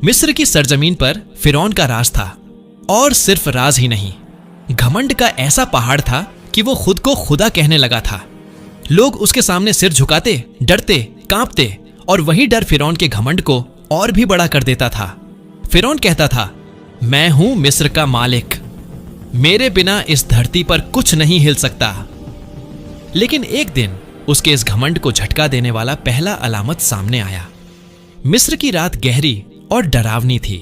मिस्र की सरजमीन पर फिरौन का राज था, और सिर्फ राज ही नहीं, घमंड का ऐसा पहाड़ था कि वो खुद को खुदा कहने लगा था। लोग उसके सामने सिर झुकाते, डरते, कांपते, और वही डर फिरौन के घमंड को और भी बड़ा कर देता था। फिरौन कहता था, मैं हूं मिस्र का मालिक, मेरे बिना इस धरती पर कुछ नहीं हिल सकता। लेकिन एक दिन उसके इस घमंड को झटका देने वाला पहला अलामत सामने आया। मिस्र की रात गहरी और डरावनी थी।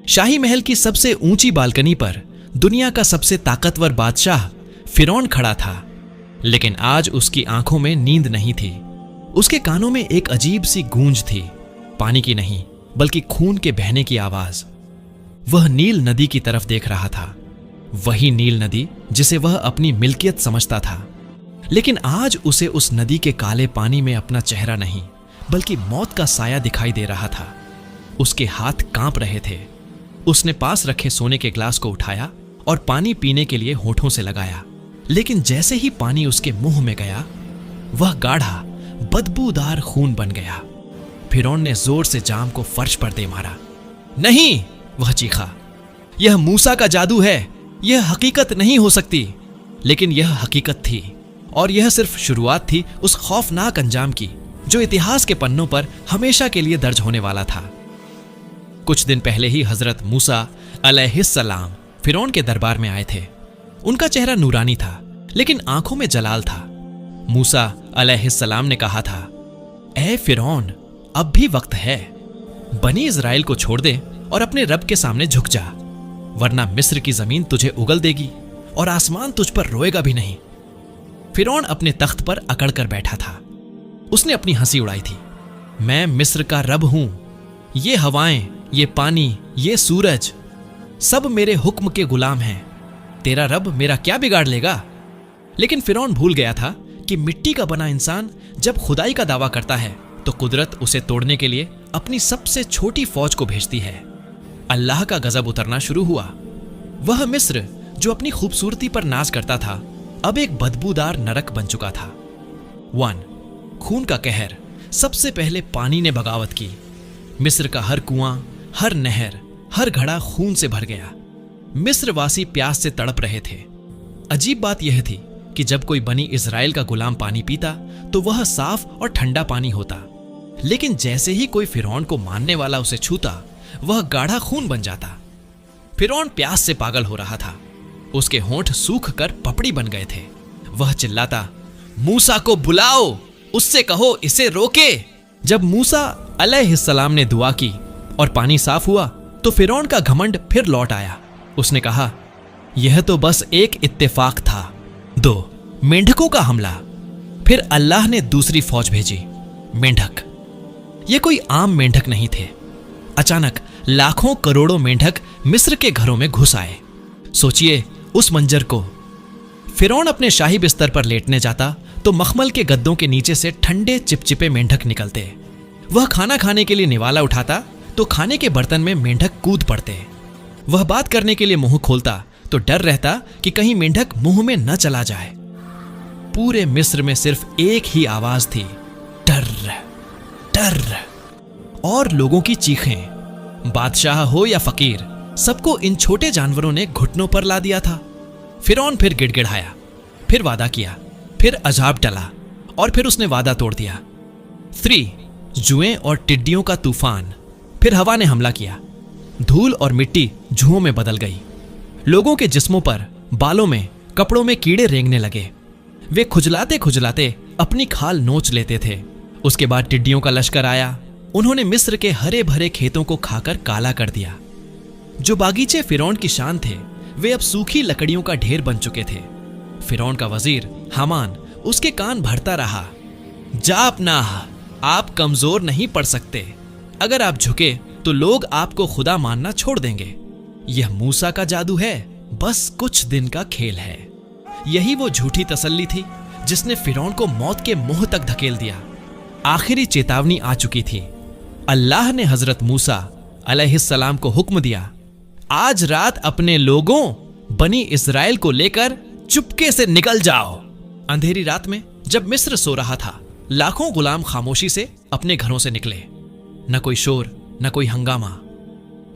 शाही महल की सबसे ऊंची बालकनी पर दुनिया का सबसे ताकतवर बादशाह फिरौन खड़ा था, लेकिन आज उसकी आंखों में नींद नहीं थी। उसके कानों में एक अजीब सी गूंज थी, पानी की नहीं बल्कि खून के बहने की आवाज। वह नील नदी की तरफ देख रहा था, वही नील नदी जिसे वह अपनी मिल्कियत समझता था। लेकिन आज उसे उस नदी के काले पानी में अपना चेहरा नहीं बल्कि मौत का साया दिखाई दे रहा था। उसके हाथ कांप रहे थे। उसने पास रखे सोने के ग्लास को उठाया और पानी पीने के लिए होठों से लगाया, लेकिन जैसे ही पानी उसके मुंह में गया, वह गाढ़ा बदबूदार खून बन गया। फिरौन ने जोर से जाम को फर्श पर दे मारा। नहीं, वह चीखा, यह मूसा का जादू है, यह हकीकत नहीं हो सकती। लेकिन यह हकीकत थी, और यह सिर्फ शुरुआत थी उस खौफनाक अंजाम की जो इतिहास के पन्नों पर हमेशा के लिए दर्ज होने वाला था। कुछ दिन पहले ही हजरत मूसा अलैहिस्सलाम फिरौन के दरबार में आए थे। उनका चेहरा नूरानी था, लेकिन आंखों में जलाल था। मूसा अलैहिस्सलाम ने कहा था, ऐ फिरौन, अब भी वक्त है, बनी इज़राइल को छोड़ दे और अपने रब के सामने झुक जा, वरना मिस्र की जमीन तुझे उगल देगी और आसमान तुझ पर रोएगा भी नहीं। फिरौन अपने तख्त पर अकड़ कर बैठा था। उसने अपनी हंसी उड़ाई थी। मैं मिस्र का रब हूं, ये हवाएं, ये पानी, ये सूरज, सब मेरे हुक्म के गुलाम हैं। तेरा रब मेरा क्या बिगाड़ लेगा? लेकिन फिरौन भूल गया था कि मिट्टी का बना इंसान जब खुदाई का दावा करता है तो कुदरत उसे तोड़ने के लिए अपनी सबसे छोटी फौज को भेजती है। अल्लाह का गजब उतरना शुरू हुआ। वह मिस्र जो अपनी खूबसूरती पर नाज करता था, अब एक बदबूदार नरक बन चुका था। 1. खून का कहर। सबसे पहले पानी ने बगावत की। मिस्र का हर कुआं, हर नहर, हर घड़ा खून से भर गया। मिस्रवासी प्यास से तड़प रहे थे। अजीब बात यह थी कि जब कोई बनी इज़राइल का गुलाम पानी पीता तो वह साफ और ठंडा पानी होता, लेकिन जैसे ही कोई फिरौन को मानने वाला उसे छूता, वह गाढ़ा खून बन जाता। फिरौन प्यास से पागल हो रहा था। उसके होंठ सूख कर पपड़ी बन गए थे। वह चिल्लाता, मूसा को बुलाओ, उससे कहो इसे रोके। जब मूसा अलैहिस्सलाम ने दुआ की और पानी साफ हुआ तो फिरौन का घमंड फिर लौट आया। उसने कहा, यह तो बस एक इत्तेफाक था। 2. मेंढकों का हमला। फिर अल्लाह ने दूसरी फौज भेजी। मेंढक। ये कोई आम मेंढक नहीं थे। अचानक लाखों करोड़ों मेंढक मिस्र के घरों में घुस आए। सोचिए उस मंजर को। फिरौन अपने शाही बिस्तर पर लेटने जाता तो मखमल के गद्दों के नीचे से ठंडे चिपचिपे मेंढक निकलते। वह खाना खाने के लिए निवाला उठाता तो खाने के बर्तन में मेंढक कूद पड़ते। वह बात करने के लिए मुंह खोलता तो डर रहता कि कहीं मेंढक मुंह में न चला जाए। पूरे मिस्र में सिर्फ एक ही आवाज थी, डर डर। और लोगों की चीखें। बादशाह हो या फकीर, सबको इन छोटे जानवरों ने घुटनों पर ला दिया था। फिरौन फिर गिड़गिड़ाया, फिर वादा किया, फिर अजाब टला, और फिर उसने वादा तोड़ दिया। 3. जुएं और टिड्डियों का तूफान। फिर हवा ने हमला किया। धूल और मिट्टी जुओं में बदल गई। लोगों के जिस्मों पर, बालों में, कपड़ों में कीड़े रेंगने लगे। वे खुजलाते खुजलाते अपनी खाल नोच लेते थे। उसके बाद टिड्डियों का लश्कर आया। उन्होंने मिस्र के हरे भरे खेतों को खाकर काला कर दिया। जो बागीचे फिरौन की शान थे, वे अब सूखी लकड़ियों का ढेर बन चुके थे। फिरौन का वजीर हामान उसके कान भरता रहा, जापनाह, आप कमजोर नहीं पड़ सकते। अगर आप झुके तो लोग आपको खुदा मानना छोड़ देंगे। यह मूसा का जादू है, बस कुछ दिन का खेल है। यही वो झूठी तसल्ली थी जिसने फिरौन को मौत के मुंह तक धकेल दिया। आखिरी चेतावनी आ चुकी थी। अल्लाह ने हजरत मूसा अलैहिस्सलाम को हुक्म दिया, आज रात अपने लोगों बनी इज़राइल को लेकर चुपके से निकल जाओ। अंधेरी रात में जब मिस्र सो रहा था, लाखों गुलाम खामोशी से अपने घरों से निकले। न कोई शोर, न कोई हंगामा,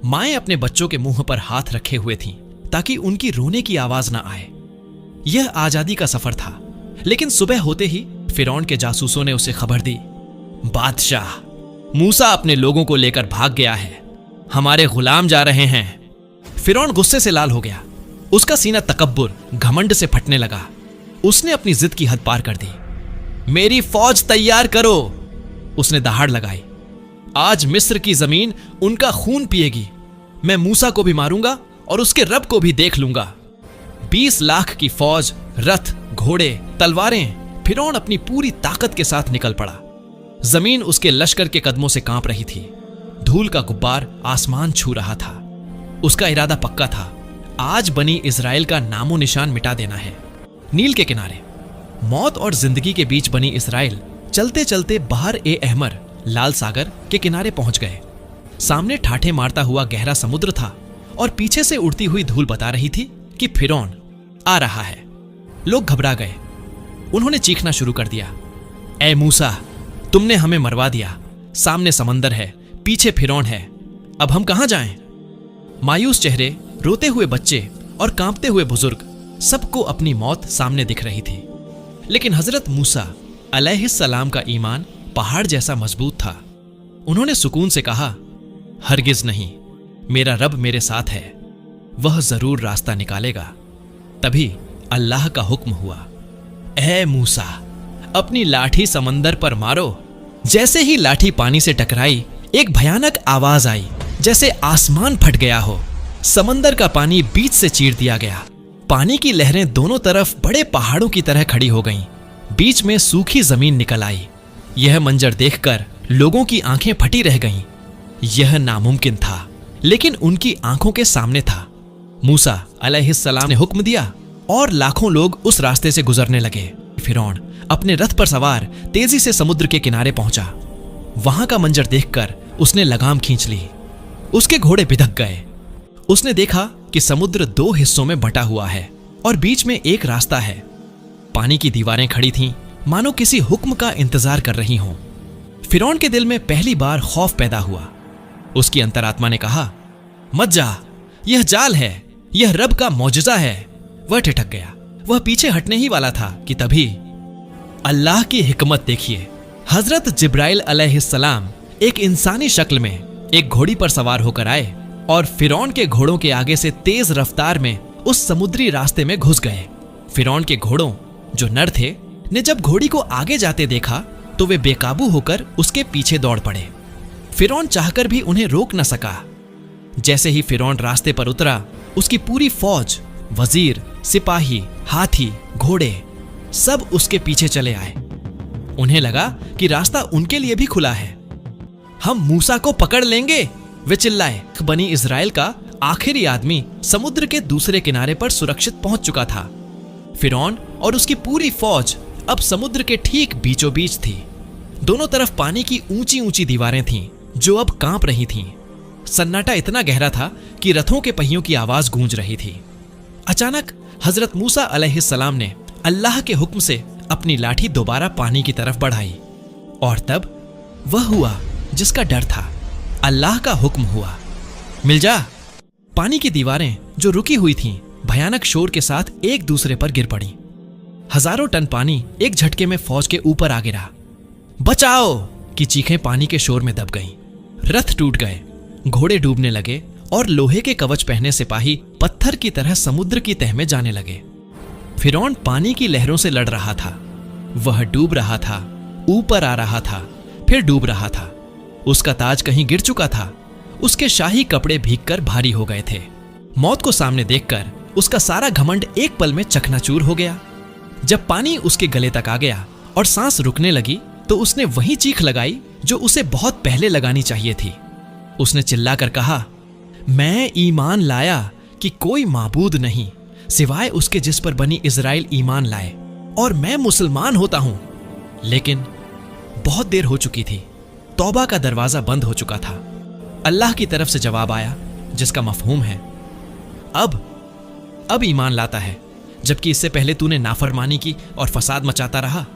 माएं अपने बच्चों के मुंह पर हाथ रखे हुए थीं ताकि उनकी रोने की आवाज ना आए। यह आजादी का सफर था, लेकिन सुबह होते ही फिरौन के जासूसों ने उसे खबर दी, बादशाह, मूसा अपने लोगों को लेकर भाग गया है, हमारे गुलाम जा रहे हैं। फिरौन गुस्से से लाल हो गया। उसका सीना तकब्बुर, घमंड से फटने लगा। उसने अपनी जिद की हद पार कर दी। मेरी फौज तैयार करो, उसने दहाड़ लगाई। आज मिस्र की जमीन उनका खून पिएगी। मैं मूसा को भी मारूंगा और उसके रब को भी देख लूंगा। 20 लाख की फौज, रथ, घोड़े, तलवारें। फिरौन अपनी पूरी ताकत के साथ निकल पड़ा। जमीन उसके लश्कर के कदमों से कांप रही थी। धूल का गुब्बार आसमान छू रहा था। उसका इरादा पक्का था, आज बनी इजराइल का नामो निशान मिटा देना है। नील के किनारे, मौत और जिंदगी के बीच बनी इजराइल चलते चलते बहर ए अहमर, लाल सागर के किनारे पहुंच गए। सामने ठाठे मारता हुआ गहरा समुद्र था और पीछे से उड़ती हुई धूल बता रही थी कि फिरौन आ रहा है। लोग घबरा गए। उन्होंने चीखना शुरू कर दिया, ए मूसा, तुमने हमें मरवा दिया। सामने समंदर है, पीछे फिरौन है, अब हम कहां जाएं? मायूस चेहरे, रोते हुए बच्चे और कांपते हुए बुजुर्ग, सबको अपनी मौत सामने दिख रही थी। लेकिन हजरत मूसा अलैहिस्सलाम का ईमान पहाड़ जैसा मजबूत था। उन्होंने सुकून से कहा, हरगिज नहीं, मेरा रब मेरे साथ है, वह जरूर रास्ता निकालेगा। तभी अल्लाह का हुक्म हुआ, ए मूसा, अपनी लाठी समंदर पर मारो। जैसे ही लाठी पानी से टकराई, एक भयानक आवाज आई, जैसे आसमान फट गया हो। समंदर का पानी बीच से चीर दिया गया। पानी की लहरें दोनों तरफ बड़े पहाड़ों की तरह खड़ी हो गईं। बीच में सूखी जमीन निकल आई। यह मंजर देखकर लोगों की आंखें फटी रह गईं। यह नामुमकिन था, लेकिन उनकी आंखों के सामने था। मूसा अलैहिस्सलाम ने हुक्म दिया और लाखों लोग उस रास्ते से गुजरने लगे। फिरौन अपने रथ पर सवार तेजी से समुद्र के किनारे पहुंचा। वहां का मंजर देखकर उसने लगाम खींच ली। उसके घोड़े बिधक गए। उसने देखा कि समुद्र 2 हिस्सों में बटा हुआ है और बीच में एक रास्ता है। पानी की दीवारें खड़ी थीं, मानो किसी हुक्म का इंतजार कर रही हों। फिरौन के दिल में पहली बार खौफ पैदा हुआ। उसकी अंतरात्मा ने कहा, मत जा, यह जाल है, यह रब का मौजज़ा है। वह ठिठक गया। वह पीछे हटने ही वाला था कि तभी अल्लाह की हिकमत देखिए। हजरत जिब्राइल अलैहिस्सलाम एक इंसानी शक्ल में एक घोड़ी पर सवार होकर आए और फिरौन के घोड़ों के आगे से तेज रफ्तार में उस समुद्री रास्ते में घुस गए। फिरौन के घोड़ों, जो नर थे, ने जब घोड़ी को आगे जाते देखा तो वे बेकाबू होकर उसके पीछे दौड़ पड़े। फिरौन चाहकर भी उन्हें रोक न सका। जैसे ही फिरौन रास्ते पर उतरा, उसकी पूरी फौज, वजीर, सिपाही, हाथी, घोड़े सब उसके पीछे चले आए। उन्हें लगा कि रास्ता उनके लिए भी खुला है। हम मूसा को पकड़ लेंगे, वे चिल्लाए। बनी इजराइल का आखिरी आदमी समुद्र के दूसरे किनारे पर सुरक्षित पहुंच चुका था। फिरौन और उसकी पूरी फौज अब समुद्र के ठीक बीचों बीच थी। दोनों तरफ पानी की ऊंची ऊंची दीवारें थीं, जो अब कांप रही थीं। सन्नाटा इतना गहरा था कि रथों के पहियों की आवाज गूंज रही थी। अचानक हजरत मूसा अलैहिस्सलाम ने अल्लाह के हुक्म से अपनी लाठी दोबारा पानी की तरफ बढ़ाई और तब वह हुआ जिसका डर था। अल्लाह का हुक्म हुआ, मिल जा। पानी की दीवारें जो रुकी हुई थीं, भयानक शोर के साथ एक दूसरे पर गिर पड़ी। हजारों टन पानी एक झटके में फौज के ऊपर आ गिरा। बचाओ की चीखें पानी के शोर में दब गईं। रथ टूट गए, घोड़े डूबने लगे और लोहे के कवच पहने सिपाही पत्थर की तरह समुद्र की तह में जाने लगे। फिरौन पानी की लहरों से लड़ रहा था। वह डूब रहा था, ऊपर आ रहा था, फिर डूब रहा था। उसका ताज कहीं गिर चुका था। उसके शाही कपड़े भीगकर भारी हो गए थे। मौत को सामने देखकर उसका सारा घमंड एक पल में चकनाचूर हो गया। जब पानी उसके गले तक आ गया और सांस रुकने लगी तो उसने वही चीख लगाई जो उसे बहुत पहले लगानी चाहिए थी। उसने चिल्लाकर कहा, मैं ईमान लाया कि कोई माबूद नहीं सिवाय उसके जिस पर बनी इजराइल ईमान लाए, और मैं मुसलमान होता हूं। लेकिन बहुत देर हो चुकी थी। तौबा का दरवाजा बंद हो चुका था। अल्लाह की तरफ से जवाब आया जिसका मफहूम है, अब ईमान लाता है, जबकि इससे पहले तूने नाफरमानी की और फसाद मचाता रहा।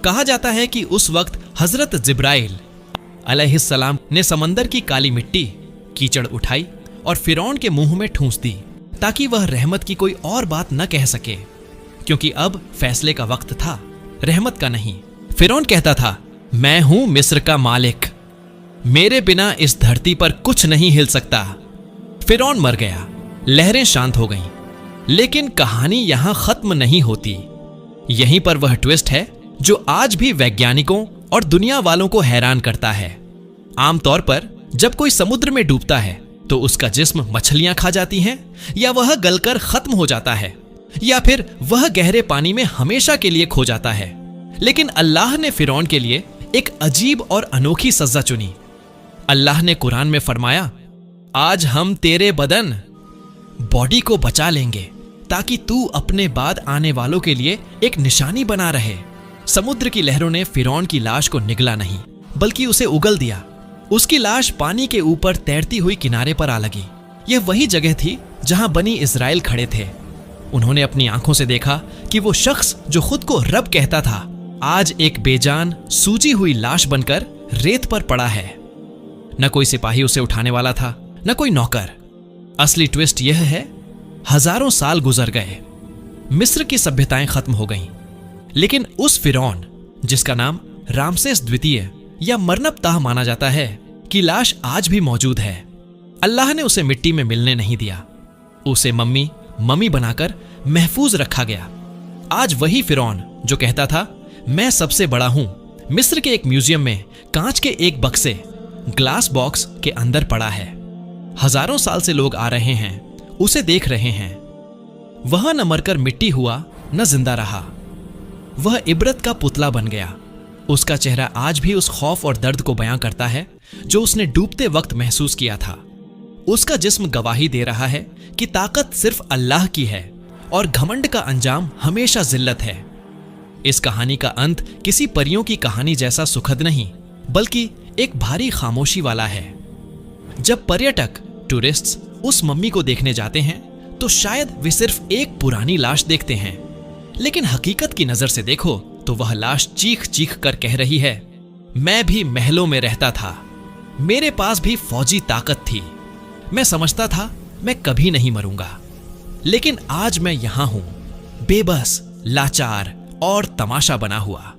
कहा जाता है कि उस वक्त हजरत जिब्राइल अलैहिस्सलाम ने समंदर की काली मिट्टी कीचड़ उठाई और फिरौन के मुंह में ठूंस दी, ताकि वह रहमत की कोई और बात न कह सके, क्योंकि अब फैसले का वक्त था, रहमत का नहीं। फिरौन कहता था, मैं हूं मिस्र का मालिक, मेरे बिना इस धरती पर कुछ नहीं हिल सकता। फिरौन मर गया, लहरें शांत हो गईं, लेकिन कहानी यहां खत्म नहीं होती। यहीं पर वह ट्विस्ट है जो आज भी वैज्ञानिकों और दुनिया वालों को हैरान करता है। आमतौर पर जब कोई समुद्र में डूबता है तो उसका जिस्म मछलियां खा जाती हैं, या वह गलकर खत्म हो जाता है, या फिर वह गहरे पानी में हमेशा के लिए खो जाता है। लेकिन अल्लाह ने फिरौन के लिए एक अजीब और अनोखी सजा चुनी। अल्लाह ने कुरान में फरमाया, आज हम तेरे बदन, बॉडी को बचा लेंगे ताकि तू अपने बाद आने वालों के लिए एक निशानी बना रहे। समुद्र की लहरों ने फिरौन की लाश को निगला नहीं, बल्कि उसे उगल दिया। उसकी लाश पानी के ऊपर तैरती हुई किनारे पर आ लगी। यह वही जगह थी जहां बनी इज़राइल खड़े थे। उन्होंने अपनी आंखों से देखा कि वो शख्स जो खुद को रब कहता था, आज एक बेजान सूजी हुई लाश बनकर रेत पर पड़ा है। न कोई सिपाही उसे उठाने वाला था, न कोई नौकर। असली ट्विस्ट यह है, हजारों साल गुजर गए, मिस्र की सभ्यताएं खत्म हो गईं, लेकिन उस फिरौन जिसका नाम रामसेस द्वितीय या मरनबताह माना जाता है की लाश आज भी मौजूद है। अल्लाह ने उसे मिट्टी में मिलने नहीं दिया, उसे मम्मी बनाकर महफूज रखा गया। आज वही फिरौन जो कहता था, मैं सबसे बड़ा हूं, मिस्र के एक म्यूजियम में कांच के एक बक्से, ग्लास बॉक्स के अंदर पड़ा है। हजारों साल से लोग आ रहे हैं, उसे देख रहे हैं। वह न मरकर मिट्टी हुआ, न जिंदा रहा। वह इबरत का पुतला बन गया। उसका चेहरा आज भी उस खौफ और दर्द को बयां करता है जो उसने डूबते वक्त महसूस किया था। उसका जिस्म गवाही दे रहा है कि ताकत सिर्फ अल्लाह की है और घमंड का अंजाम हमेशा जिल्लत है। इस कहानी का अंत किसी परियों की कहानी जैसा सुखद नहीं, बल्कि एक भारी खामोशी वाला है। जब पर्यटक, टूरिस्ट्स उस मम्मी को देखने जाते हैं तो शायद वे सिर्फ एक पुरानी लाश देखते हैं, लेकिन हकीकत की नजर से देखो तो वह लाश चीख चीख कर कह रही है, मैं भी महलों में रहता था, मेरे पास भी फौजी ताकत थी, मैं समझता था मैं कभी नहीं मरूंगा, लेकिन आज मैं यहां हूं, बेबस, लाचार और तमाशा बना हुआ।